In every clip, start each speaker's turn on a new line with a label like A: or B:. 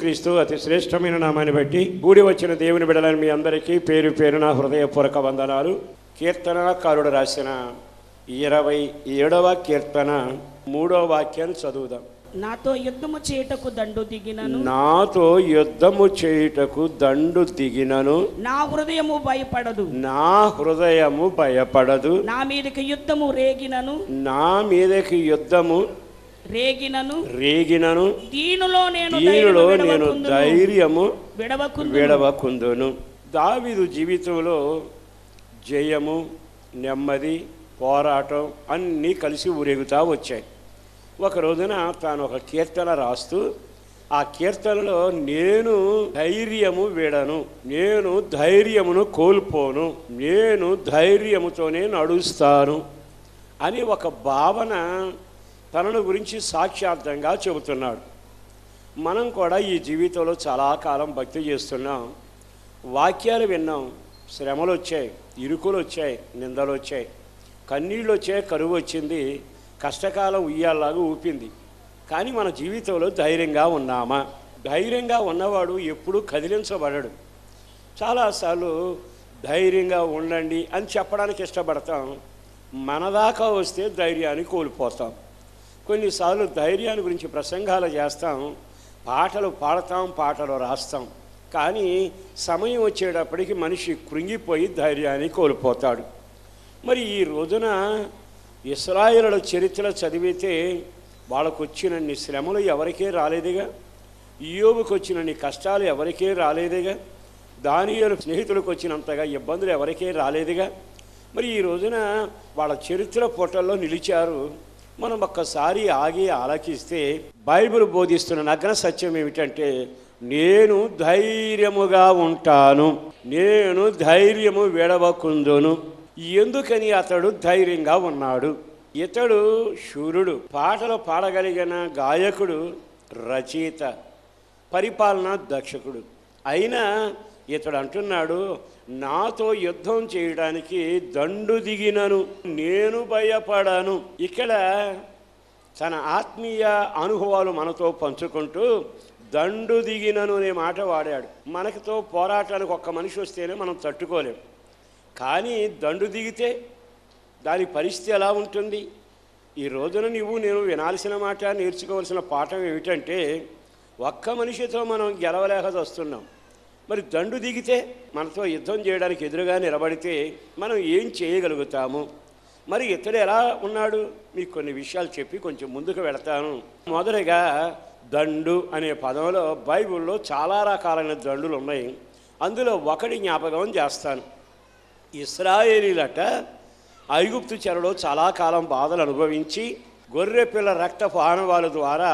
A: యేసుక్రీస్తు అతి శ్రేష్టమైన నామాన్ని బట్టి కూడి వచ్చిన దేవుని బిడ్డలని మీ అందరికీ పేరు పేరున హృదయపూర్వక వందనాలు. కీర్తనకారుడు రాసిన 27వ కీర్తన 3వ వాక్యాన్ని చదువుదాం.
B: నాతో యుద్ధము చేయుటకు దండు దిగినను,
A: నాతో యుద్ధము చేయుటకు దండు దిగినను,
B: నా హృదయము భయపడదు,
A: నా హృదయము భయపడదు,
B: నా మీదకి యుద్ధము రేగినను,
A: నా మీదకి యుద్ధము రేగినను, దీనిలో నేను ధైర్యము విడవకుందును. దావీదు జీవితంలో జయము, నెమ్మది, పోరాటం అన్నీ కలిసి ఊరేగుతా వచ్చాయి. ఒక రోజున తాను ఒక కీర్తన రాస్తూ ఆ కీర్తనలో నేను ధైర్యము వీడను, నేను ధైర్యమును కోల్పోను, నేను ధైర్యముతోనే నడుస్తాను అని ఒక భావన తనను గురించి సాక్ష్యార్థంగా చెబుతున్నాడు. మనం కూడా ఈ జీవితంలో చాలా కాలం భక్తి చేస్తున్నాం, వాక్యాలు విన్నాం, శ్రమలు వచ్చాయి, ఇరుకులు వచ్చాయి, నిందలు వచ్చాయి, కన్నీళ్ళు వచ్చాయి, కరువు వచ్చింది, కష్టకాలం ఉయ్యాలాగా ఊపింది. కానీ మన జీవితంలో ధైర్యంగా ఉన్నామా? ధైర్యంగా ఉన్నవాడు ఎప్పుడూ కదిలించబడడు. చాలాసార్లు ధైర్యంగా ఉండండి అని చెప్పడానికి ఇష్టపడతాం, మన దాకా వస్తే ధైర్యాన్ని కోల్పోతాం. కొన్నిసార్లు ధైర్యాన్ని గురించి ప్రసంగాలు చేస్తాం, పాటలు పాడతాం, పాటలు రాస్తాం, కానీ సమయం వచ్చేటప్పటికి మనిషి కృంగిపోయి ధైర్యాన్ని కోల్పోతాడు. మరి ఈ రోజున ఇశ్రాయేలుల చరిత్ర చదివితే వాళ్ళకు వచ్చినన్ని శ్రమలు ఎవరికే రాలేదుగా, యోబుకు వచ్చినన్ని కష్టాలు ఎవరికే రాలేదుగా, దానియేలు స్నేహితులకు వచ్చినంతగా ఇబ్బందులు ఎవరికే రాలేదుగా. మరి ఈ రోజున వాళ్ళ చరిత్ర పుటల్లో నిలిచారు. మనం ఒక్కసారి ఆగి ఆలకిస్తే బైబిల్ బోధిస్తున్న నగ్న సత్యం ఏమిటంటే, నేను ధైర్యముగా ఉంటాను, నేను ధైర్యము విడవకుందును. ఎందుకని అతడు ధైర్యంగా ఉన్నాడు? ఇతడు శూరుడు, పాటలు పాడగలిగిన గాయకుడు, రచయిత, పరిపాలనా దక్షకుడు. అయినా ఇతడు అంటున్నాడు, నాతో యుద్ధం చేయడానికి దండు దిగినను, నేను భయపడాను. ఇక్కడ తన ఆత్మీయ అనుభవాలు మనతో పంచుకుంటూ దండు దిగినను అనే మాట వాడాడు. మనకితో పోరాటానికి ఒక్క మనిషి వస్తేనే మనం తట్టుకోలేం, కానీ దండు దిగితే దాని పరిస్థితి ఎలా ఉంటుంది? ఈ రోజున నేను వినాల్సిన మాట, నేర్చుకోవాల్సిన పాఠం ఏమిటంటే, ఒక్క మనిషితో మనం గెలవలేక వస్తున్నాం. మరి దండు దిగితే, మనతో యుద్ధం చేయడానికి ఎదురుగా నిలబడితే మనం ఏం చేయగలుగుతాము? మరి ఇతడు ఎలా ఉన్నాడు? మీకు కొన్ని విషయాలు చెప్పి కొంచెం ముందుకు వెళతాను. మొదటిగా దండు అనే పదంలో బైబిల్లో చాలా రకాలైన దండులు ఉన్నాయి. అందులో ఒకటి జ్ఞాపకం చేస్తాను. ఇశ్రాయేలీలట ఐగుప్తు చెరలో చాలా కాలం బాధలు అనుభవించి గొర్రెపిల్ల రక్తపు ఆనవాళ్ళ ద్వారా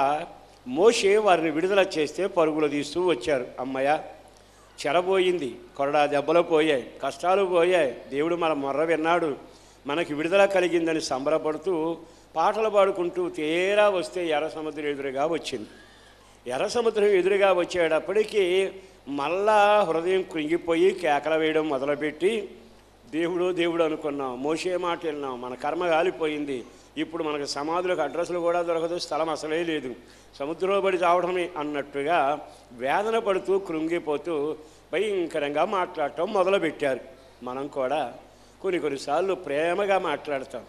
A: మోషే వారిని విడుదల చేస్తే పరుగులు తీస్తూ వచ్చారు. అమ్మయ్య, చెరబోయింది, కొరడా దెబ్బలు పోయాయి, కష్టాలు పోయాయి, దేవుడు మన మొర్ర విన్నాడు, మనకి విడుదల కలిగిందని సంబరపడుతూ పాటలు పాడుకుంటూ తీరా వస్తే ఎర్ర సముద్రం ఎదురుగా వచ్చింది. ఎర్ర సముద్రం ఎదురుగా వచ్చేటప్పటికీ మళ్ళా హృదయం కృంగిపోయి కేకలు వేయడం మొదలుపెట్టి, దేవుడు దేవుడు అనుకున్నాం, మోషే మాట విన్నాం, మన కర్మ కాలిపోయింది, ఇప్పుడు మనకు సమాధులకు అడ్రస్లు కూడా దొరకదు, స్థలం అసలే లేదు, సముద్రంలో పడి చావడమే అన్నట్టుగా వేదన పడుతూ కృంగిపోతూ భయంకరంగా మాట్లాడటం మొదలుపెట్టారు. మనం కూడా కొన్నిసార్లు ప్రేమగా మాట్లాడతాం,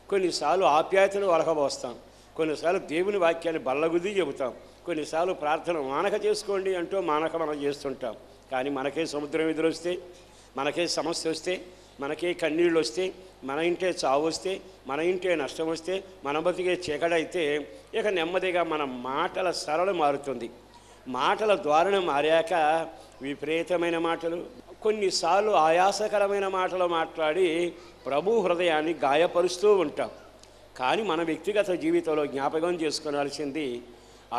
A: కొన్నిసార్లు ఆప్యాయతను ఒలకబోస్తాం, కొన్నిసార్లు దేవుని వాక్యాన్ని బల్లగుద్ది చెబుతాం, కొన్నిసార్లు ప్రార్థన మానక చేసుకోండి అంటూ మానక మనం చేస్తుంటాం. కానీ మనకే సముద్రం ఎదురొస్తే, మనకే సమస్య వస్తే, మనకే కన్నీళ్ళు వస్తే, మన ఇంటే చావు వస్తే, మన ఇంటే నష్టం వస్తే, మన బతికే చీకడైతే ఇక నెమ్మదిగా మన మాటల సరళ మారుతుంది. మాటల ధోరణి మారాక విపరీతమైన మాటలు, కొన్నిసార్లు ఆయాసకరమైన మాటలు మాట్లాడి ప్రభు హృదయాన్ని గాయపరుస్తూ ఉంటాం. కానీ మన వ్యక్తిగత జీవితంలో జ్ఞాపకం చేసుకోవాల్సింది,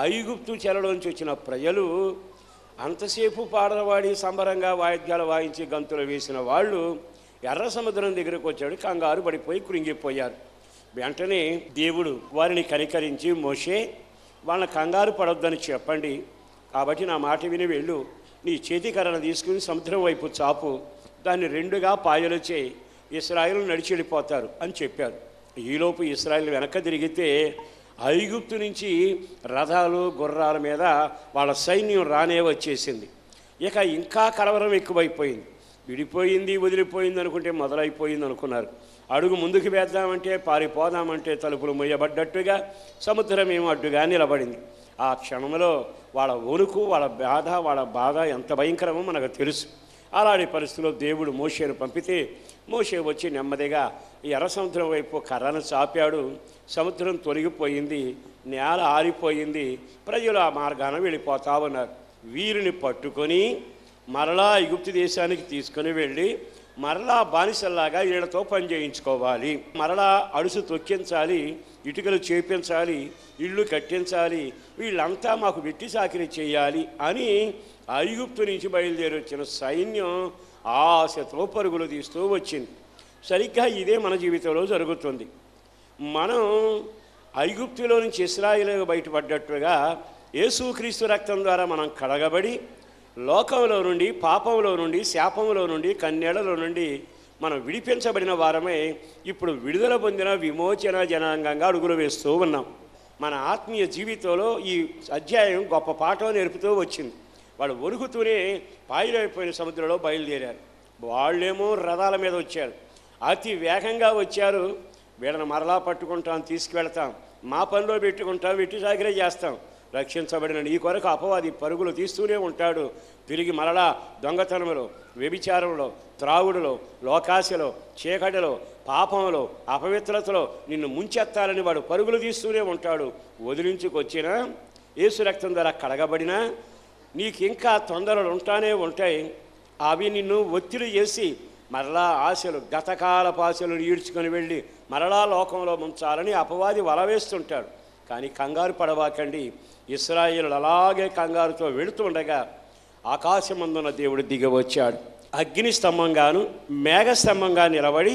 A: ఐగుప్తు చెరలోంచి వచ్చిన ప్రజలు అంతసేపు పాడలవాడి సంబరంగా వాయిద్యాలు వాయించి గంతులు వేసిన వాళ్ళు ఎర్ర సముద్రం దగ్గరకు వచ్చాడు, కంగారు పడిపోయి కృంగిపోయారు. వెంటనే దేవుడు వారిని కనికరించి, మోషే, వాళ్ళని కంగారు పడొద్దని చెప్పండి, కాబట్టి నా మాట విని వెళ్ళు, నీ చేతికర్రను తీసుకుని సముద్రం వైపు చాపు, దాన్ని రెండుగా పాయలు చేయి, ఇశ్రాయేలు నడిచి వెళ్ళిపోతారు అని చెప్పారు. ఈలోపు ఇశ్రాయేలు వెనక్కి తిరిగితే ఐగుప్తు నుంచి రథాలు గుర్రాల మీద వాళ్ళ సైన్యం రానే వచ్చేసింది. ఇక ఇంకా కలవరం ఎక్కువైపోయింది. విడిపోయింది, వదిలిపోయింది అనుకుంటే మొదలైపోయింది అనుకున్నారు. అడుగు ముందుకు వేద్దామంటే, పారిపోదామంటే తలుపులు మొయ్యబడ్డట్టుగా సముద్రం ఏమో అడ్డుగా నిలబడింది. ఆ క్షణంలో వాళ్ళ వణుకు, వాళ్ళ బాధ ఎంత భయంకరమో మనకు తెలుసు. అలాంటి పరిస్థితుల్లో దేవుడు మోషేను పంపితే మోషే వచ్చి నెమ్మదిగా ఈ ఎర్ర సముద్రం వైపు కర్రను చాపాడు. సముద్రం తొలగిపోయింది, నేల ఆరిపోయింది, ప్రజలు ఆ మార్గాన వెళ్ళిపోతా ఉన్నారు. వీరిని పట్టుకొని మరలా ఐగుప్తు దేశానికి తీసుకొని వెళ్ళి మరలా బానిసల్లాగా వీళ్ళతో పని చేయించుకోవాలి, మరలా అడుసు తొక్కించాలి, ఇటుకలు చేపించాలి, ఇళ్ళు కట్టించాలి, వీళ్ళంతా మాకు వెట్టి చాకిరీ చేయాలి అని ఐగుప్తు నుంచి బయలుదేరి వచ్చిన సైన్యం ఆశతో పరుగులు తీస్తూ వచ్చింది. సరిగ్గా ఇదే మన జీవితంలో జరుగుతుంది. మనం ఐగుప్తులో నుంచి ఇశ్రాయేలు బయటపడ్డట్టుగా యేసుక్రీస్తు రక్తం ద్వారా మనం కడగబడి లోకంలో నుండి, పాపంలో నుండి, శాపంలో నుండి, కన్నెడలో నుండి మనం విడిపించబడిన వారమే ఇప్పుడు విడుదల పొందిన విమోచన జనాంగంగా అడుగులు వేస్తూ ఉన్నాం. మన ఆత్మీయ జీవితంలో ఈ అధ్యాయం గొప్ప పాఠం నేర్పుతూ వచ్చింది. వాళ్ళు ఒరుగుతూనే పాయలైపోయిన సముద్రంలో బయలుదేరారు. వాళ్ళేమో రథాల మీద వచ్చారు, అతి వేగంగా వచ్చారు. వీళ్ళని మరలా పట్టుకుంటాం, తీసుకువెళ్తాం, మా పనిలో పెట్టుకుంటాం, వెట్టి చాకిరీ చేస్తాం. రక్షించబడిన నీ కొరకు అపవాది పరుగులు తీస్తూనే ఉంటాడు. తిరిగి మరలా దొంగతనంలో, వ్యభిచారంలో, త్రాగుడులో, లోకాశలో, చీకటిలో, పాపంలో, అపవిత్రతలో నిన్ను ముంచెత్తాలని వాడు పరుగులు తీస్తూనే ఉంటాడు. వదిలించుకొచ్చినా, యేసు రక్తం ద్వారా కడగబడినా నీకు ఇంకా తొందరలు ఉంటానే ఉంటాయి. అవి నిన్ను ఒత్తిడి చేసి మరలా ఆశలు, గతకాలపు ఆశలు ఈడ్చుకొని వెళ్ళి మరలా లోకంలో ముంచాలని అపవాది వలవేస్తుంటాడు. కానీ కంగారు పడవాకండి. ఇశ్రాయేలు అలాగే కంగారుతో వెళుతూ ఉండగా ఆకాశమందున్న దేవుడు దిగి వచ్చాడు. అగ్ని స్తంభంగాను మేఘస్తంభంగా నిలబడి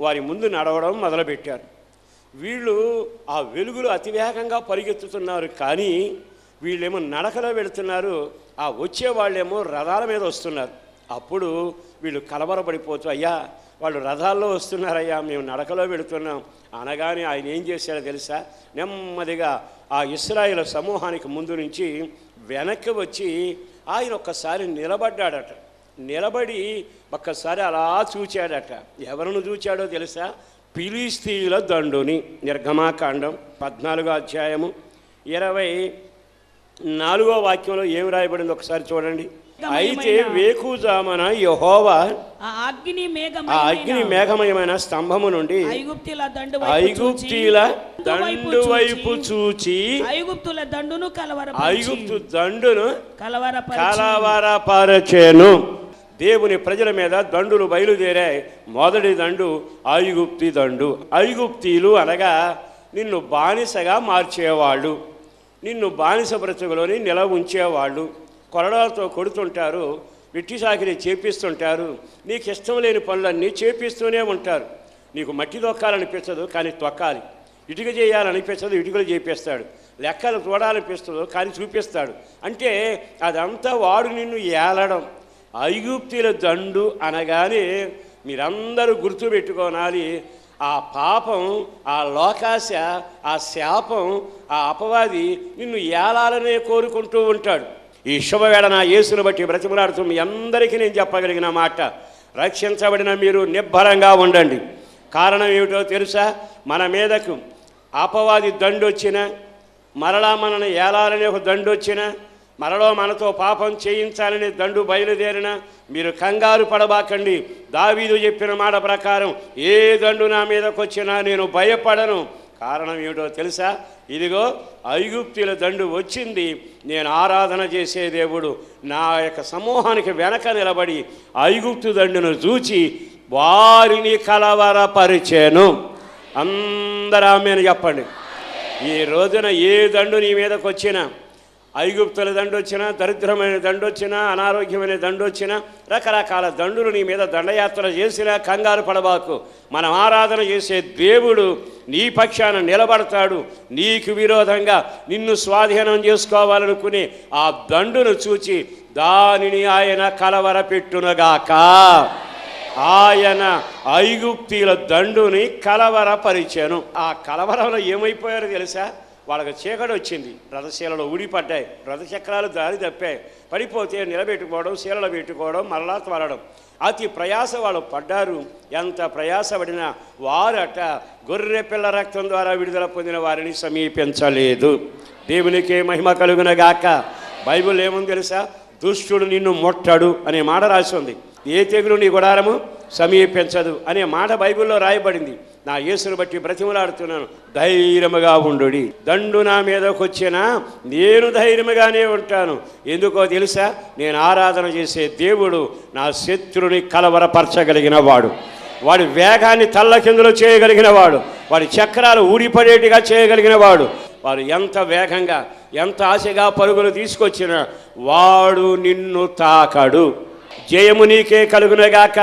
A: వారి ముందు నడవడం మొదలుపెట్టారు. వీళ్ళు ఆ వెలుగులు అతివేగంగా పరిగెత్తుతున్నారు, కానీ వీళ్ళేమో నడకలో వెళుతున్నారు. ఆ వచ్చే వాళ్ళేమో రథాల మీద వస్తున్నారు. అప్పుడు వీళ్ళు కలవరపడిపోతూ, అయ్యా వాళ్ళు రథాల్లో వస్తున్నారయ్యా, మేము నడకలో వెళుతున్నాం అనగానే ఆయన ఏం చేశాడో తెలుసా? నెమ్మదిగా ఆ ఇశ్రాయేలు సమూహానికి ముందు నుంచి వెనక్కి వచ్చి ఆయన ఒక్కసారి నిలబడ్డాడట. నిలబడి ఒక్కసారి అలా చూచాడట. ఎవరిని చూచాడో తెలుసా? ఫిలిష్తీయుల దండుని. నిర్గమాకాండం 14వ అధ్యాయము 24వ వాక్యంలో ఏం రాయబడింది ఒకసారి చూడండి. అయితే వేకుజామున యెహోవా ఆ అగ్ని మేఘమయమైన స్తంభము నుండి ఐగుప్తీల దండు వైపు చూచి ఐగుప్తు దండును కలవరపరచెను. దేవుని ప్రజల మీద దండులు బయలుదేరాయి. మొదటి దండు ఐగుప్తి దండు. ఐగుప్తీలు అనగా నిన్ను బానిసగా మార్చేవాళ్ళు, నిన్ను బానిస బ్రతుకులోని నిలవ ఉంచేవాళ్ళు. కొరడాలతో కొడుతుంటారు, వెట్టి చాకిరీ చేపిస్తుంటారు, నీకు ఇష్టం లేని పనులన్నీ చేపిస్తూనే ఉంటారు. నీకు మట్టి తొక్కాలనిపించదు, కానీ తొక్కాలి. ఇటుక చేయాలనిపించదు, ఇటుకలు చేపిస్తాడు. లెక్కలు చూడాలనిపిస్తుందో, కానీ చూపిస్తాడు. అంటే అదంతా వాడు నిన్ను ఏలడం. ఐగుప్తీల దండు అనగానే మీరందరూ గుర్తుపెట్టుకోనాలి. ఆ పాపం, ఆ లోకాశ, ఆ శాపం, ఆ అపవాది నిన్ను ఏలాలనే కోరుకుంటూ ఉంటాడు. ఈ శుభవేళ నా యేసును బట్టి బ్రతిమలాడుతూ మీ అందరికీ నేను చెప్పగలిగిన మాట, రక్షించబడిన మీరు నిబ్బరంగా ఉండండి. కారణం ఏమిటో తెలుసా? మన మీదకు అపవాది దండు వచ్చినా, మరలా మనల్ని ఏలాలనే ఒక దండు వచ్చినా, మరలో మనతో పాపం చేయించాలనే దండు బయలుదేరిన మీరు కంగారు పడబాకండి. దావీదు చెప్పిన మాట ప్రకారం ఏ దండు నా మీదకు వచ్చినా నేను భయపడను. కారణం ఏమిటో తెలుసా? ఇదిగో ఐగుప్తుల దండు వచ్చింది. నేను ఆరాధన చేసే దేవుడు నా యొక్క సమూహానికి వెనక నిలబడి ఐగుప్తు దండును చూచి వారిని కలవరపరిచాను. అందరూ ఆమేన్ చెప్పండి. ఈ రోజున ఏ దండు నీ మీదకు వచ్చినా, ఐగుప్తుల దండు వచ్చినా, దరిద్రమైన దండు వచ్చినా, అనారోగ్యమైన దండు వచ్చినా, రకరకాల దండులు నీ మీద దండయాత్ర చేసినా కంగారు పడబాకు. మనం ఆరాధన చేసే దేవుడు నీ పక్షాన నిలబడతాడు. నీకు విరోధంగా నిన్ను స్వాధీనం చేసుకోవాలనుకుని ఆ దండును చూచి దానిని ఆయన కలవరపెట్టునుగాక. ఆయన ఐగుప్తీల దండుని కలవరపరిచాను. ఆ కలవరంలో ఏమైపోయారో తెలుసా? వాళ్ళకి చీకటి వచ్చింది, రథశీలలో ఊడిపడ్డాయి, రథచక్రాలు దారి తప్పాయి, పడిపోతే నిలబెట్టుకోవడం, శీలలో పెట్టుకోవడం, మరలా త్వరడం, అతి ప్రయాస వాళ్ళు పడ్డారు. ఎంత ప్రయాసపడినా వారట గొర్రె పిల్ల రక్తం ద్వారా విడుదల పొందిన వారిని సమీపించలేదు. దేవునికే మహిమ కలుగునగాక. బైబిల్ ఏముంది తెలుసా? దుష్టుడు నిన్ను ముట్టడు అనే మాట రాసి ఉంది. ఏ తెగులు నీ గుడారము సమీపించదు అనే మాట బైబిల్లో రాయబడింది. నా యేసును బట్టి బ్రతిమలాడుతున్నాను, ధైర్యముగా ఉండుడి. దండు నా మీదకి వచ్చినా నేను ధైర్యముగానే ఉంటాను. ఎందుకో తెలుసా? నేను ఆరాధన చేసే దేవుడు నా శత్రుని కలవరపరచగలిగిన వాడు, వాడి వేగాన్ని తల్లకిందులు చేయగలిగిన వాడు, వాడి చక్రాలు ఊడిపడేట్టుగా చేయగలిగిన వాడు. వాడు ఎంత వేగంగా ఎంత ఆశగా పరుగులు తీసుకొచ్చినా వాడు నిన్ను తాకడు. జయము నీకే కలుగునగాక.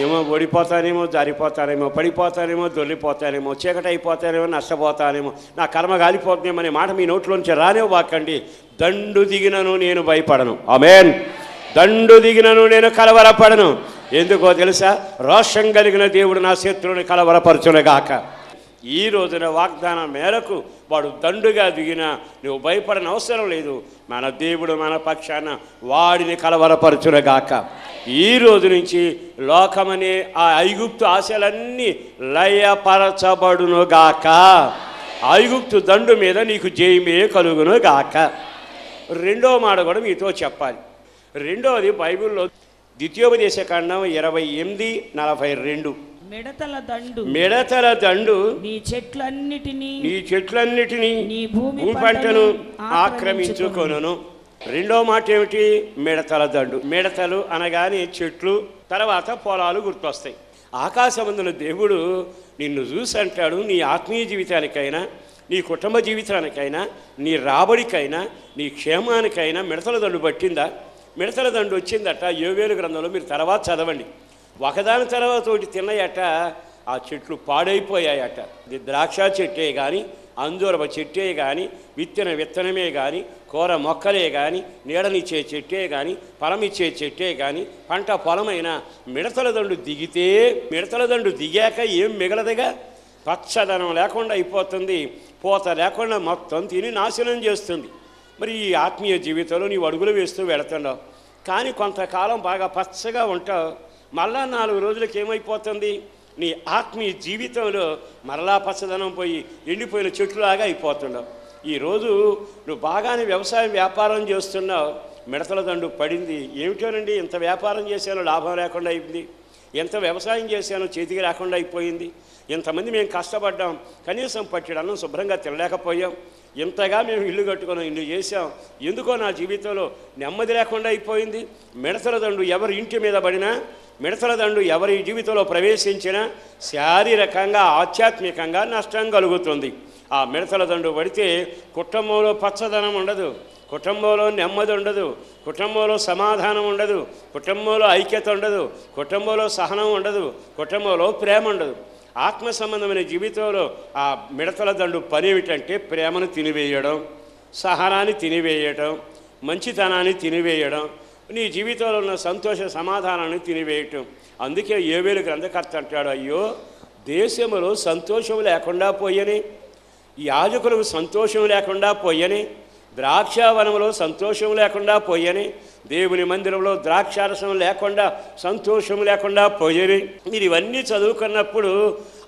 A: ఏమో ఓడిపోతానేమో, జారిపోతానేమో, పడిపోతానేమో, దొల్లిపోతానేమో, చీకటి అయిపోతానేమో, నష్టపోతానేమో, నా కర్మ కాలిపోతుందేమో అనే మాట మీ నోట్లోంచి రానివ్వకండి. దండు దిగినను నేను భయపడను. ఆమేన్. దండు దిగినను నేను కలవరపడను. ఎందుకో తెలుసా? రోషం కలిగిన దేవుడు నా శత్రువుని కలవరపరచునుగాక. ఈ రోజున వాగ్దానం మేరకు వాడు దండుగా దిగినా నువ్వు భయపడని అవసరం లేదు. మన దేవుడు మన పక్షాన వాడిని కలవరపరచునుగాక. ఈ రోజు నుంచి లోకమనే ఆ ఐగుప్తు ఆశలన్నీ లయపరచబడునుగాక. ఐగుప్తు దండు మీద నీకు జయమే కలుగునుగాక. రెండో మాట కూడా మీతో చెప్పాలి. రెండవది బైబిల్లో ద్వితీయోపదేశకాండం 28:42. మిడతల దండు నీ చెట్లన్నిటినీ నీ భూమి పంటను ఆక్రమించుకొనును. రెండో మాట ఏమిటి? మిడతల దండు. మిడతలు అనగానే చెట్లు, తర్వాత పొలాలు గుర్తొస్తాయి. ఆకాశమందున దేవుడు నిన్ను చూసి అంటాడు, నీ ఆత్మీయ జీవితానికైనా, నీ కుటుంబ జీవితానికైనా, నీ రాబడికైనా, నీ క్షేమానికైనా మిడతల దండు పట్టిందా? మిడతల దండు వచ్చిందట. యోవేలు గ్రంథంలో మీరు తర్వాత చదవండి. ఒకదాని తర్వాత ఒకటి తిన్నాయట. ఆ చెట్లు పాడైపోయాయట. ఇది ద్రాక్ష చెట్టే కానీ, అంజూరపు చెట్టే కానీ, విత్తనమే కానీ, కూర మొక్కలే కానీ, నీడనిచ్చే చెట్టే కానీ, ఫలమిచ్చే చెట్టే కానీ, పంట పొలమైన మిడతల దండు దిగితే, మిడతల దండు దిగాక ఏం మిగలదుగా? పచ్చదనం లేకుండా అయిపోతుంది, పూత లేకుండా మొత్తం తిని నాశనం చేస్తుంది. మరి ఈ ఆత్మీయ జీవితంలో నీవు అడుగులు వేస్తూ వెళుతున్నావు, కానీ కొంతకాలం బాగా పచ్చగా ఉంటావు. మళ్ళా 4 రోజులకి ఏమైపోతుంది? నీ ఆత్మీయ జీవితంలో మరలా పచ్చదనం పోయి ఎండిపోయిన చెట్టులాగా అయిపోతున్నావు. ఈరోజు నువ్వు బాగానే వ్యాపారం చేస్తున్నావు, మిడతల దండు పడింది. ఏమిటోనండి, ఇంత వ్యాపారం చేశాను లాభం లేకుండా అయింది, ఎంత వ్యవసాయం చేశాను చేతికి రాకుండా అయిపోయింది, ఇంతమంది మేము కష్టపడ్డాం, కనీసం పట్టెడు అన్నం శుభ్రంగా తినలేకపోయాం, ఇంతగా మేము ఇల్లు కట్టుకున్నాం, ఇల్లు చేసాం, ఎందుకో నా జీవితంలో నెమ్మది లేకుండా అయిపోయింది. మిడతల దండు ఎవరి ఇంటి మీద పడినా, మిడతల దండు ఎవరి జీవితంలో ప్రవేశించినా శారీరకంగా ఆధ్యాత్మికంగా నష్టం కలుగుతుంది. ఆ మిడతల దండు పడితే కుటుంబంలో పచ్చదనం ఉండదు, కుటుంబంలో నెమ్మది ఉండదు, కుటుంబంలో సమాధానం ఉండదు, కుటుంబంలో ఐక్యత ఉండదు, కుటుంబంలో సహనం ఉండదు, కుటుంబంలో ప్రేమ ఉండదు. ఆత్మ సంబంధమైన జీవితంలో ఆ మిడతల దండు పని ఏమిటంటే ప్రేమను తినివేయడం, సహనాన్ని తినివేయడం, మంచితనాన్ని తినివేయడం, నీ జీవితంలో ఉన్న సంతోష సమాధానాన్ని తినివేయటం. అందుకే యోవేలు గ్రంథకర్త అంటాడు, అయ్యో దేశంలో సంతోషం లేకుండా పోయని, యాజకులకు సంతోషం లేకుండా పోయని, ద్రాక్షావనంలో సంతోషం లేకుండా పోయని, దేవుని మందిరంలో ద్రాక్షారసం లేకుండా సంతోషం లేకుండా పోయని. మీరు ఇవన్నీ చదువుకున్నప్పుడు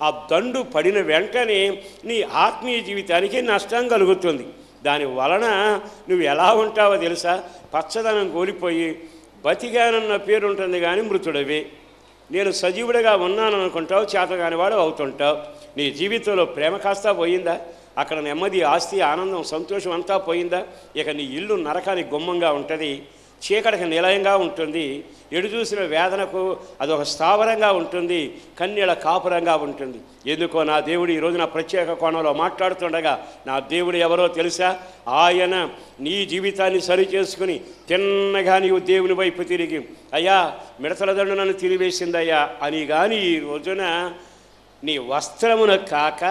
A: ఆ దండు పడిన వెంటనే నీ ఆత్మీయ జీవితానికి నష్టం కలుగుతుంది. దాని వలన నువ్వు ఎలా ఉంటావో తెలుసా? పచ్చదనం కోల్పోయి బతిగానన్న పేరు ఉంటుంది కానీ మృతుడవి. నేను సజీవుడిగా ఉన్నాను అనుకుంటావు, చేతగాని వాడు అవుతుంటావు. నీ జీవితంలో ప్రేమ కాస్తా పోయిందా? అక్కడ నెమ్మది, ఆస్తి, ఆనందం, సంతోషం అంతా పోయిందా? ఇక నీ ఇల్లు నరకానికి గుమ్మంగా ఉంటుంది, చీకటికి నిలయంగా ఉంటుంది, ఎడు చూసిన వేదనకు అదొక స్థావరంగా ఉంటుంది, కన్నీళ్ళ కాపురంగా ఉంటుంది. ఎందుకో నా దేవుడు ఈరోజు నా ప్రత్యేక కోణంలో మాట్లాడుతుండగా, నా దేవుడు ఎవరో తెలుసా? ఆయన నీ జీవితాన్ని సరి చేసుకుని తిన్నగా నీవు దేవుని వైపు తిరిగి, అయ్యా మిడతల దండు నన్ను తిరివేసిందయ్యా అని కానీ ఈ రోజున నీ వస్త్రమున కాక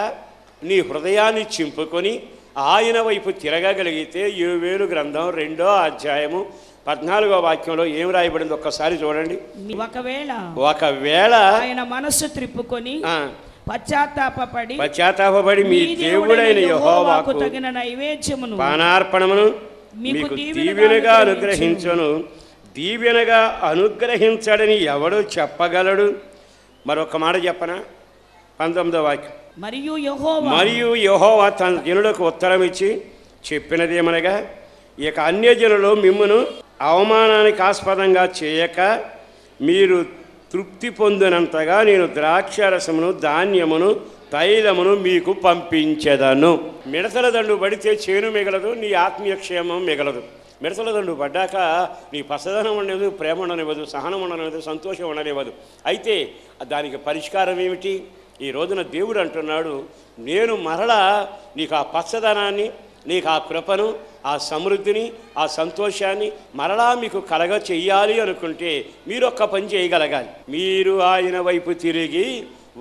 A: నీ హృదయాన్ని చింపుకొని ఆయన వైపు తిరగగలిగితే యోవేలు గ్రంథం 2వ అధ్యాయము 14వ వాక్యంలో ఏం రాయబడింది ఒక్కసారి చూడండి.
B: ఒకవేళ ఆయన మనస్సు త్రిప్పుకొని పశ్చాత్తాపపడి
A: మీ దేవుడైన యెహోవాకు
B: తగిన నైవేద్యమును
A: పానార్పణమును మీకు దీవెనగా అనుగ్రహించును. దీవెనగా అనుగ్రహించడని ఎవడు చెప్పగలడు? మరొక మాట చెప్పనా? 19వ వాక్యం. మరియు యెహోవా తన జనులకు ఉత్తరం ఇచ్చి చెప్పినదేమనగా, ఇక అన్యజనులు మిమ్మును అవమానానికి ఆస్పదంగా చేయక మీరు తృప్తి పొందినంతగా నేను ద్రాక్షారసమును ధాన్యమును తైలమును మీకు పంపించెదను. మిడతల దండు పడితే చేను మిగలదు, నీ ఆత్మీయ క్షేమం మిగలదు. మిడతల దండు పడ్డాక నీ పసదనం ఉండదు, ప్రేమ ఉండనివ్వదు, సహనం ఉండనివ్వదు, సంతోషం ఉండనివ్వదు. అయితే దానికి పరిష్కారం ఏమిటి? ఈ రోజున దేవుడు అంటున్నాడు, నేను మరలా నీకు ఆ పచ్చదనాన్ని, నీకు ఆ కృపను, ఆ సమృద్ధిని, ఆ సంతోషాన్ని మరలా మీకు కలగ చెయ్యాలి అనుకుంటే మీరు ఒక్క పని చేయగలగాలి. మీరు ఆయన వైపు తిరిగి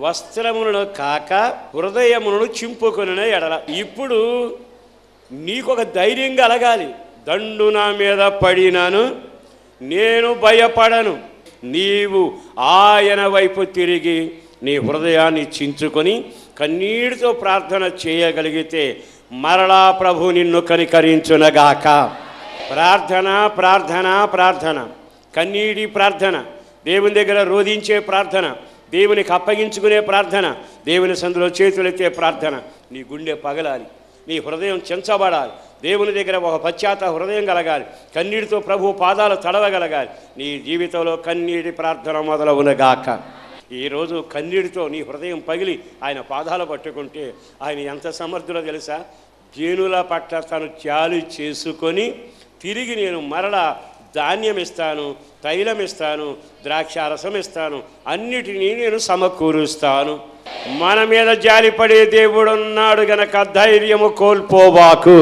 A: వస్త్రములను కాక హృదయములను చింపుకొనిన ఎడల. ఇప్పుడు నీకొక ధైర్యం కలగాలి. దండు నా మీద పడినాను, నేను భయపడను. నీవు ఆయన వైపు తిరిగి నీ హృదయాన్ని చించుకొని కన్నీటితో ప్రార్థన చేయగలిగితే మరలా ప్రభు నిన్ను కనికరించునగాక. ప్రార్థన ప్రార్థన ప్రార్థన, కన్నీటి ప్రార్థన, దేవుని దగ్గర రోధించే ప్రార్థన, దేవునికి అప్పగించుకునే ప్రార్థన, దేవుని సందులో చేతులెత్తే ప్రార్థన. నీ గుండె పగలాలి, నీ హృదయం చెంచబడాలి, దేవుని దగ్గర ఒక పశ్చాత్తాప హృదయం కలగాలి, కన్నీటితో ప్రభు పాదాలు తడవగలగాలి. నీ జీవితంలో కన్నీటి ప్రార్థన మొదలవునగాక. ఈరోజు కన్నీటితో నీ హృదయం పగిలి ఆయన పాదాలు పట్టుకుంటే ఆయన ఎంత సమర్థులో తెలుసా? జనుల పట్ల తను జాలి చేసుకొని తిరిగి నేను మరలా ధాన్యం ఇస్తాను, తైలం ఇస్తాను, ద్రాక్షారసం ఇస్తాను, అన్నిటినీ నేను సమకూరుస్తాను. మన మీద జాలిపడే దేవుడున్నాడు గనక ధైర్యము కోల్పోబాకు.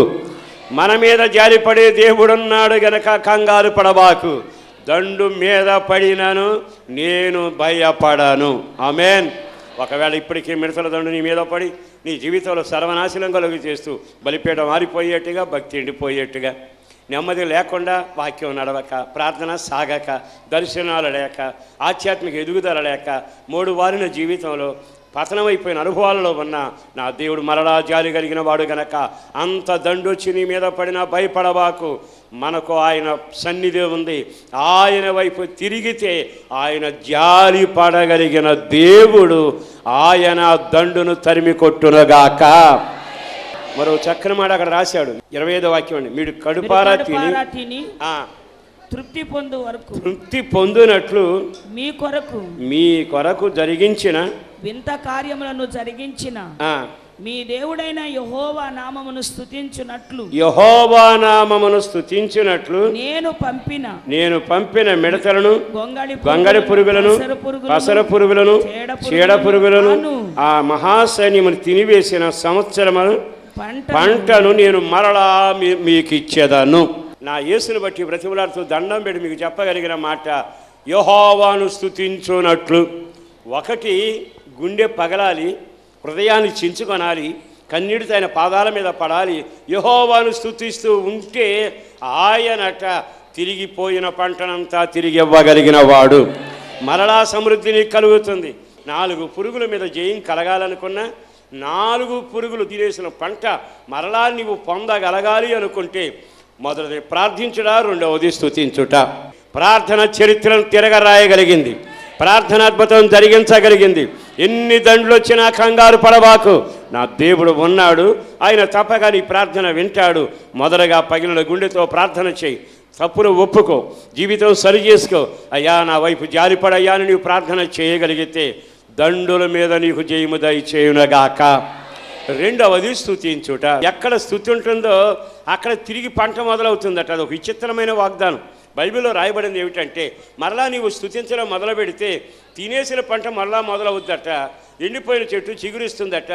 A: మన మీద జాలిపడే దేవుడున్నాడు గనక కంగారు పడబాకు. దండు మీద పడినను నేను భయపడను. ఆమేన్. ఒకవేళ ఇప్పటికీ మిడతల దండు నీ మీద పడి నీ జీవితంలో సర్వనాశనం కలుగు చేస్తూ బలిపీఠం మారిపోయేట్టుగా, భక్తి ఎండిపోయేట్టుగా, నెమ్మది లేకుండా, వాక్యం నడవక, ప్రార్థన సాగక, దర్శనాలు లేక, ఆధ్యాత్మిక ఎదుగుదల లేక, మూడు వారిన జీవితంలో పతనమైపోయిన అనుభవాలలో ఉన్న నా దేవుడు మరలా జాలి కలిగిన వాడు గనక అంత దండొచ్చి నీ మీద పడినా భయపడబాకు. మనకు ఆయన సన్నిధి ఉంది. ఆయన వైపు తిరిగితే ఆయన జాలి పడగలిగిన దేవుడు, ఆయన దండును తరిమి కొట్టునగాక. మరో చక్కని మాట అక్కడ రాశాడు, 25వ వాక్యం అండి. మీరు కడుపారా తిని
B: తృప్తి పొందు వరకు,
A: తృప్తి పొందునట్లు మీ కొరకు జరిగించిన
B: వింత కార్యములను జరిగించిన మీ దేవుడైన యెహోవా నామమును స్తుతించునట్లు నేను పంపిన మిడతలను, గొంగళి పురుగులను, పసర పురుగులను, చీడ పురుగులను, ఆ మహాసైన్యమును తినివేసిన సంవత్సరమును పంటను నేను మరలా మీకు ఇచ్చేదాను. నా యేసుని బట్టి బ్రతిమలాడుతూ దండం పెట్టి మీకు చెప్పగలిగిన మాట, యెహోవాను స్తుతించునట్లు. ఒకటి, గుండె పగలాలి, హృదయాన్ని చించుకొనాలి, కన్నీటితో ఆయన పాదాల మీద పడాలి. యెహోవాను స్తుతిస్తూ ఉంటే ఆయనట తిరిగిపోయిన పంటనంతా తిరిగి ఇవ్వగలిగిన వాడు. మరలా సమృద్ధిని కలుగుతుంది. 4 పురుగుల మీద జయం కలగాలనుకున్నా, 4 పురుగులు తినేసిన పంట మరలా నీవు పొందగలగాలి అనుకుంటే మొదటిది ప్రార్థించుట, రెండవది స్తుతించుట. ప్రార్థన చరిత్రను తిరగరాయగలిగింది, ప్రార్థన అద్భుతం జరిగించగలిగింది. ఎన్ని దండ్లు వచ్చినా కంగారు పడబాకు. నా దేవుడు ఉన్నాడు, ఆయన తప్పగా నీ ప్రార్థన వింటాడు. మొదటగా పగిలిన గుండెతో ప్రార్థన చేయి, తప్పును ఒప్పుకో, జీవితం సరి చేసుకో. అయ్యా నా వైపు జారిపడయ్యా అని నీవు ప్రార్థన చేయగలిగితే దండుల మీద నీకు జయము దయచేయునగాక. రెండవది స్తుతించుట. ఎక్కడ స్తుతి ఉంటుందో అక్కడ తిరిగి పంట మొదలవుతుందట. అది ఒక విచిత్రమైన వాగ్దానం. బైబిల్లో రాయబడింది ఏమిటంటే, మరలా నీవు స్తుతించడం మొదలు పెడితే తినేసిన పంట మరలా మొదలవుద్దట. ఎండిపోయిన చెట్టు చిగురిస్తుందట.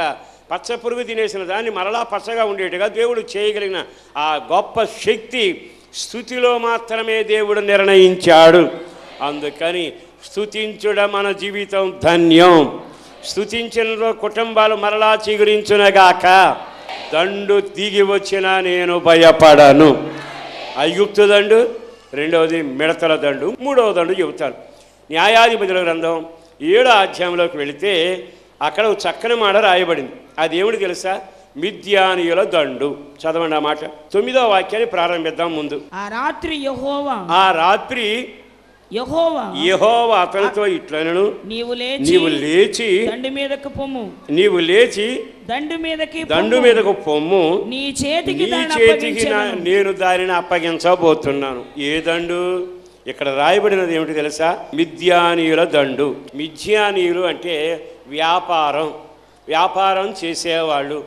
B: పచ్చ పురుగు తినేసిన దాన్ని మరలా పచ్చగా ఉండేట్టుగా దేవుడు చేయగలిగిన ఆ గొప్ప శక్తి స్తుతిలో మాత్రమే దేవుడు నిర్ణయించాడు. అందుకని స్తుతించుట మన జీవితం ధన్యం. స్తుతించిన కుటుంబాలు మరలా చిగురించునగాక. దండు దిగి వచ్చినా నేను భయపడను. ఐగుప్తు దండు, రెండవది మిడతల దండు, మూడవ దండు చెబుతాను. న్యాయాధిపతుల గ్రంథం 7వ అధ్యాయంలోకి వెళితే
A: అక్కడ ఒక చక్కని మాట రాయబడింది. అదేమిటి తెలుసా? మిద్యానీయుల దండు. చదవండి ఆ మాట. 9వ వాక్యాన్ని ప్రారంభిద్దాం ముందు.
B: ఆ రాత్రి
A: యెహోవా అతనితో ఇట్లనెను, నీవు లేచి దండు మీదకు పొమ్ము, నీ చేతికి నేను దానిని అప్పగించబోతున్నాను. ఏ దండు? ఇక్కడ రాయబడినది ఏమిటి తెలుసా? మిద్యానీయుల దండు. మిద్యానీయులు అంటే వ్యాపారం చేసేవాళ్ళు,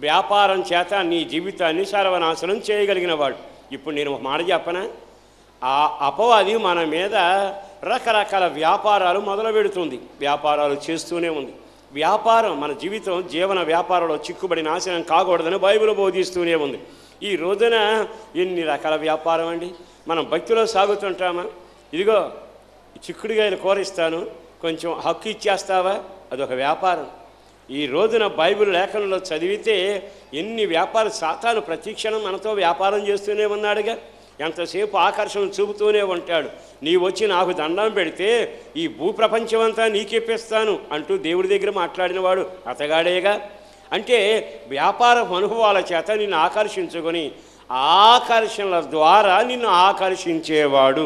A: వ్యాపారం చేత నీ జీవితాన్ని సర్వనాశనం చేయగలిగిన వాడు. ఇప్పుడు నేను ఒక మాట చెప్పనా? ఆ అపవాది మన మీద రకరకాల వ్యాపారాలు మొదలు పెడుతుంది, వ్యాపారాలు చేస్తూనే ఉంది. వ్యాపారం మన జీవితం జీవన వ్యాపారంలో చిక్కుబడి నాశనం కాకూడదని బైబిల్ బోధిస్తూనే ఉంది. ఈ రోజున ఎన్ని రకాల వ్యాపారం అండి. మనం భక్తిలో సాగుతుంటామా? ఇదిగో చిక్కుడుగాయలు కూర ఇస్తాను, కొంచెం హక్కు ఇచ్చేస్తావా? అదొక వ్యాపారం. ఈ రోజున బైబిల్ లేఖనంలో చదివితే ఎన్ని వ్యాపార సాతాను ప్రతిక్షణం మనతో వ్యాపారం చేస్తూనే ఉన్నాడుగా. ఎంతసేపు ఆకర్షణ చూపుతూనే ఉంటాడు. నీ వచ్చి నాకు దండం పెడితే ఈ భూప్రపంచం అంతా నీకెప్పిస్తాను అంటూ దేవుడి దగ్గర మాట్లాడినవాడు అతగాడేగా. అంటే వ్యాపార అనుభవాల చేత నిన్ను ఆకర్షించుకొని ఆకర్షణల ద్వారా నిన్ను ఆకర్షించేవాడు.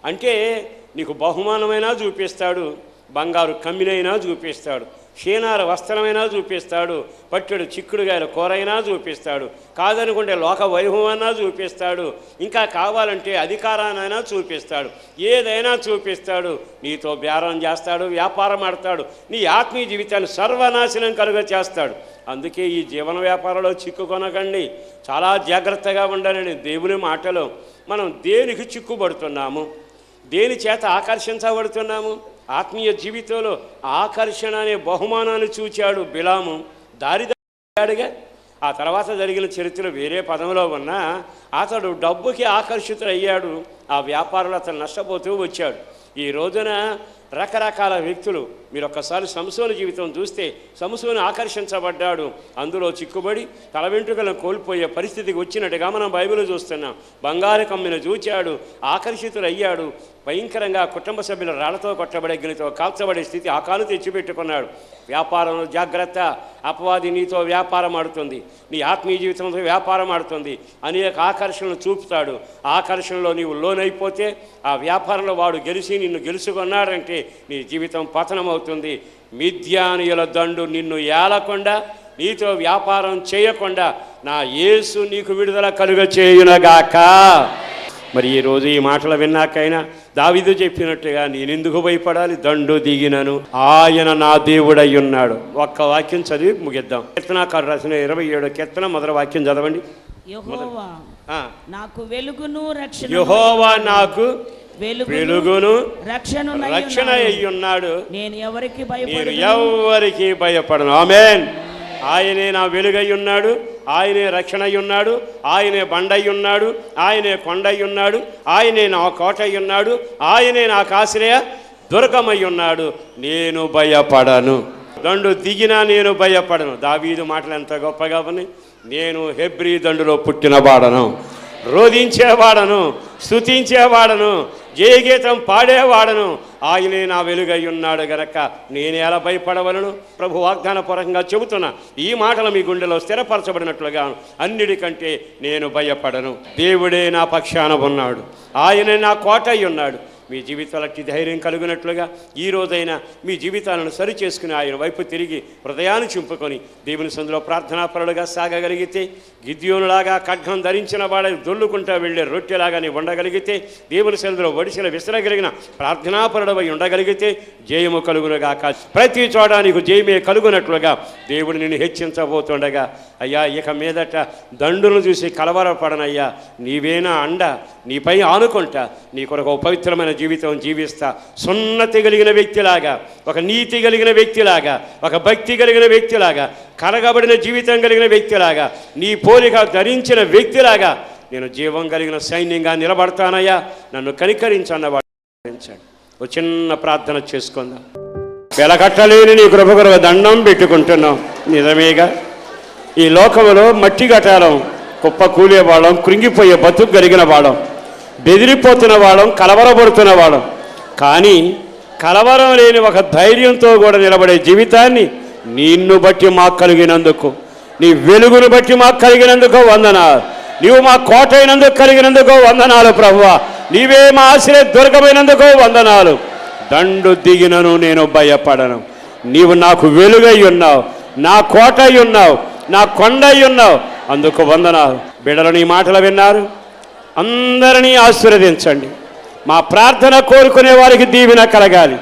A: అంటే నీకు బహుమానమైనా చూపిస్తాడు, బంగారు కమ్మినైనా చూపిస్తాడు, క్షీణార వస్త్రమైనా చూపిస్తాడు, పట్టెడు చిక్కుడుగాయల కూరైనా చూపిస్తాడు, కాదనుకుంటే లోక వైభవమైనా చూపిస్తాడు, ఇంకా కావాలంటే అధికారాన్నైనా చూపిస్తాడు, ఏదైనా చూపిస్తాడు. నీతో బేరం చేస్తాడు, వ్యాపారం ఆడతాడు, నీ ఆత్మీయ జీవితాన్ని సర్వనాశనం కలుగ చేస్తాడు. అందుకే ఈ జీవన వ్యాపారంలో చిక్కుకొనకండి, చాలా జాగ్రత్తగా ఉండాలండి. దేవుని మాటలో మనం దేనికి చిక్కుబడుతున్నాము, దేని చేత ఆకర్షించబడుతున్నాము? ఆత్మీయ జీవితంలో ఆకర్షణ అనే బహుమానాన్ని చూచాడు బిలాము, దారిదాడుగా. ఆ తర్వాత జరిగిన చరిత్ర వేరే పదంలో ఉన్నా అతడు డబ్బుకి ఆకర్షితుడయ్యాడు. ఆ వ్యాపారంలో అతను నష్టపోతూ వచ్చాడు. ఈ రోజున రకరకాల వ్యక్తులు, మీరు ఒక్కసారి సంసోను జీవితం చూస్తే సంసోను ఆకర్షించబడ్డాడు, అందులో చిక్కుబడి తల వెంట్రుకలను కోల్పోయే పరిస్థితికి వచ్చినట్టుగా మనం బైబిల్ చూస్తున్నాం. బంగారు కమ్మిని చూచాడు, ఆకర్షితుడయ్యాడు, భయంకరంగా కుటుంబ సభ్యుల రాళ్లతో కొట్టబడే గిలితో కాల్చబడే స్థితి ఆ కాలు తెచ్చిపెట్టుకున్నాడు. వ్యాపారంలో జాగ్రత్త, అపవాది నీతో వ్యాపారం ఆడుతుంది, నీ ఆత్మీయ జీవితంతో వ్యాపారం ఆడుతుంది, అనేక ఆకర్షణలు చూపుతాడు. ఆకర్షణలో నీవు లోనైపోతే ఆ వ్యాపారంలో వాడు గెలిచి నిన్ను గెలుచుకున్నాడంటే నీ జీవితం పతనం అవుతుంది. మిద్యానీయుల దండు నిన్ను ఏలకుండా, నీతో వ్యాపారం చేయకుండా నా యేసు నీకు విడుదల కలుగ చేయునగాక. మరి ఈరోజు ఈ మాటలు విన్నాకైనా దావీదు చెప్పినట్టుగా నేనెందుకు భయపడాలి? దండు దిగినను, ఆయన నా దేవుడై ఉన్నాడు. ఒక్క వాక్యం చదివి ముగిద్దాం. కీర్తనాకారుడు రాసిన 27వ కీర్తన మొదటి వాక్యం చదవండి.
B: యెహోవా నాకు వెలుగును రక్షణ అయ్యున్నాడు, నేను ఎవరికి భయపడను. ఆమేన్. ఆయనే నా వెలుగై ఉన్నాడు, ఆయనే రక్షణ అయ్యున్నాడు, ఆయనే బండై ఉన్నాడు, ఆయనే కొండై ఉన్నాడు, ఆయనే నా కోటై ఉన్నాడు, ఆయనే నాకు ఆశ్రయ దుర్గమై ఉన్నాడు, నేను భయపడను. దండు దిగినా నేను భయపడను. దావీదు మాటలు ఎంత గొప్పగా ఉన్నాయి. నేను హెబ్రీ దండులో పుట్టినవాడను, రోధించేవాడను, స్తుతించేవాడను, జయగీతం పాడేవాడను, ఆయనే నా వెలుగై ఉన్నాడు గనక నేను ఎలా భయపడవలను? ప్రభు వాగ్దానపూర్వకంగా చెబుతున్నా, ఈ మాటలు మీ గుండెలో స్థిరపరచబడినట్లుగా అన్నిటికంటే నేను భయపడను. దేవుడే నా పక్షాన ఉన్నాడు, ఆయనే నా కోట అయి ఉన్నాడు. మీ జీవితాలకి ధైర్యం కలిగినట్లుగా ఈ రోజైనా మీ జీవితాలను సరి చేసుకుని ఆయన వైపు తిరిగి హృదయాన్ని చింపుకొని దేవుని సందులో ప్రార్థనాపరులుగా సాగగలిగితే, గిద్యోనులాగా ఖడ్గం ధరించిన వాడ దొల్లుకుంటా వెళ్ళే రొట్టెలాగా నీ ఉండగలిగితే, దేవుని సందులో వడిసిన విసరగలిగిన ప్రార్థనాపరుడవై ఉండగలిగితే జయము కలుగునుగాక. ప్రతి చోట నీకు జయమే కలుగునట్లుగా దేవుడు నిన్ను హెచ్చించబోతుండగా, అయ్యా ఇక మీదట దండును చూసి కలవరపడనయ్యా, నీవేనా అండ, నీపై ఆనుకుంటా, నీ కొరకు పవిత్రమైన జీవితం జీవిస్తా, సున్నతి కలిగిన వ్యక్తిలాగా, ఒక నీతి కలిగిన వ్యక్తిలాగా, ఒక భక్తి కలిగిన వ్యక్తిలాగా, కరగబడిన జీవితం కలిగిన వ్యక్తిలాగా, నీ పోలిక ధరించిన వ్యక్తిలాగా నేను జీవం కలిగిన సైన్యంగా నిలబడతానయ్యా, నన్ను కనికరించన్నవాడు. ఒక చిన్న ప్రార్థన చేసుకుందాం. వెలకట్టలేని నీ కృప కొరకు దండం పెట్టుకుంటున్నాం. నిజమేగా, ఈ లోకంలో మట్టి గటాలం, కుప్ప కూలేవాళ్ళం, కృంగిపోయే బతుకు కలిగిన వాళ్ళం, బెదిరిపోతున్న వాళ్ళం, కలవరపడుతున్న వాళ్ళం. కానీ
A: కలవరం లేని ఒక ధైర్యంతో కూడా నిలబడే జీవితాన్ని నిన్ను బట్టి మాకు కలిగినందుకు, నీ వెలుగును బట్టి మాకు కలిగినందుకు వందనాలు. నీవు మా కోట అయినందుకు కలిగినందుకు వందనాలు ప్రభువా. నీవే మా ఆశ్రయ దుర్గమైనందుకు వందనాలు. దండు దిగినను నేను భయపడను. నీవు నాకు వెలుగై ఉన్నావు, నా కోట అయి ఉన్నావు, నా కొండ అయి ఉన్నావు, అందుకు వందనాలు. బిడ్డలు నీ మాటలు విన్నారు, అందరినీ ఆశీర్వదించండి. మా ప్రార్థన కోరుకునే వారికి దీవెన కలగాలి.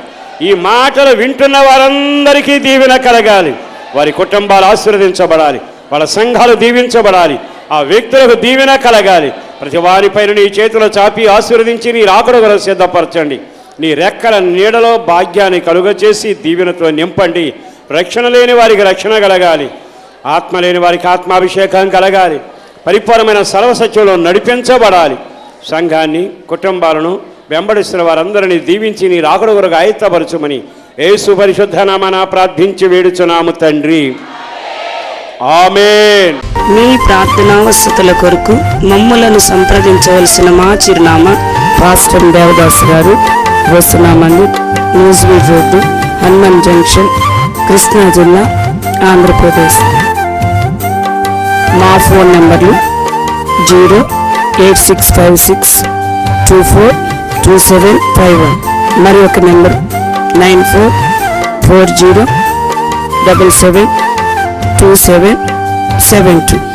A: ఈ మాటలు వింటున్న వారందరికీ దీవెన కలగాలి. వారి కుటుంబాలు ఆశీర్వదించబడాలి, వాళ్ళ సంఘాలు దీవించబడాలి, ఆ వ్యక్తులకు దీవెన కలగాలి. ప్రతి వారిపైన నీ చేతులు చాపి ఆశీర్వదించి నీ రాకడ కొరకు సిద్ధపరచండి. నీ రెక్కల నీడలో భాగ్యాన్ని కలుగచేసి దీవెనతో నింపండి. రక్షణ లేని వారికి రక్షణ కలగాలి, ఆత్మ లేని వారికి ఆత్మాభిషేకం కలగాలి, పరిపూర్ణమైన సర్వసత్యంలో నడిపించబడాలి. సంఘాన్ని, కుటుంబాలను వెంబడిస్తున్న వారందరినీ దీవించి నీ రాకడ కొరకు ఆయత్తపరచుమని యేసు పరిశుద్ధ నామమున ప్రార్థించి వేడుచున్నాము తండ్రి, ఆమేన్.
C: మీ ప్రార్థనా వసతుల కొరకు మమ్మలను సంప్రదించవలసిన మా చిరునామా పాస్టర్ దేవదాస్ గారు, వస్తున్నామండి, న్యూజివీడ్ రోడ్డు, హనుమాన్ జంక్షన్, కృష్ణా జిల్లా, ఆంధ్రప్రదేశ్. మా ఫోన్ నెంబర్లు 08656242751, మరి ఒక నెంబర్ 9440772772.